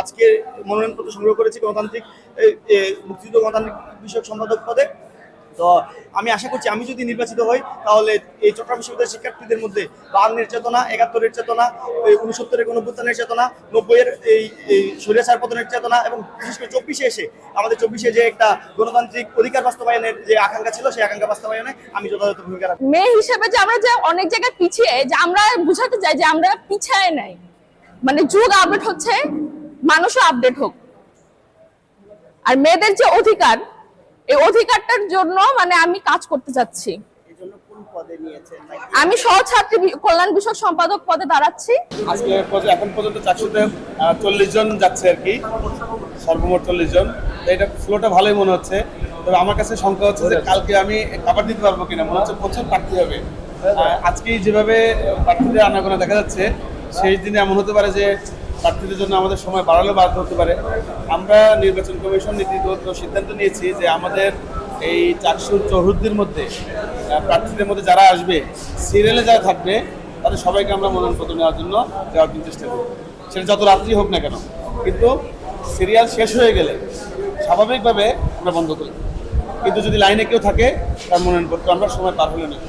আজকে মনোনয়নপত্র সংগ্রহ করেছি গণতান্ত্রিক মুক্তিযুদ্ধ গণতান্ত্রিক বিষয়ক সম্পাদক পদে। তো আমি আশা করছি আমি যদি নির্বাচিত হই তাহলে এই চট্টগ্রাম বিশ্ববিদ্যালয়ের শিক্ষার্থীদের মধ্যে 52-এর চেতনা, 71-এর চেতনা, 69-এর গণঅভ্যুত্থানের চেতনা, 90-এর এই স্বৈরাচার পতনের চেতনা এবং বিশেষ করে 24-এ এসে আমাদের 24-এ যে একটা গণতান্ত্রিক অধিকার বাস্তবায়নের যে আকাঙ্ক্ষা ছিল সেই আকাঙ্ক্ষা বাস্তবায়নে আমি যথাযথ ভূমিকা রাখব। মেয়ে হিসেবে যে আমরা যে অনেক জায়গায় পিছিয়ে, যে আমরা বুঝাতে চাই যে আমরা পিছায় নাই, মানে যুগ আপডেট হচ্ছে, মানুষও আপডেট হোক। আর মেয়েদের যে অধিকার, এই অধিকারটার জন্য মানে আমি কাজ করতে চাচ্ছি। আমি সহছাত্রী কল্যাণ বিষয়ক সম্পাদক পদে দাঁড়াচ্ছি। আজকে এখন পর্যন্ত 440 জন যাচ্ছে আর কি, সর্বমোট 40 জন। এটা ফ্লোটা ভালোই মনে হচ্ছে, তবে আমার কাছে শঙ্কা হচ্ছে যে কালকে আমি কাভার দিতে পারবো কিনা। মনে হচ্ছে প্রচুর প্রার্থী হবে। আজকেই যেভাবে প্রার্থীদের আনাগোনা দেখা যাচ্ছে, সেই দিনে এমন হতে পারে যে প্রার্থীদের জন্য আমাদের সময় বাড়ালেও বাধ্য হতে পারে। আমরা নির্বাচন কমিশন নীতিগত সিদ্ধান্ত নিয়েছি যে আমাদের এই 464 মধ্যে প্রার্থীদের মধ্যে যারা আসবে, সিরিয়ালে যারা থাকবে, তাদের সবাইকে আমরা মনোনয়নপত্র নেওয়ার জন্য দেওয়ার চেষ্টা করি, সেটা যত রাত্রি হোক না কেন। কিন্তু সিরিয়াল শেষ হয়ে গেলে স্বাভাবিকভাবে আমরা বন্ধ করি, কিন্তু যদি লাইনে কেউ থাকে তার মনোনয়নপত্র আমরা সময় পার হলে নেব।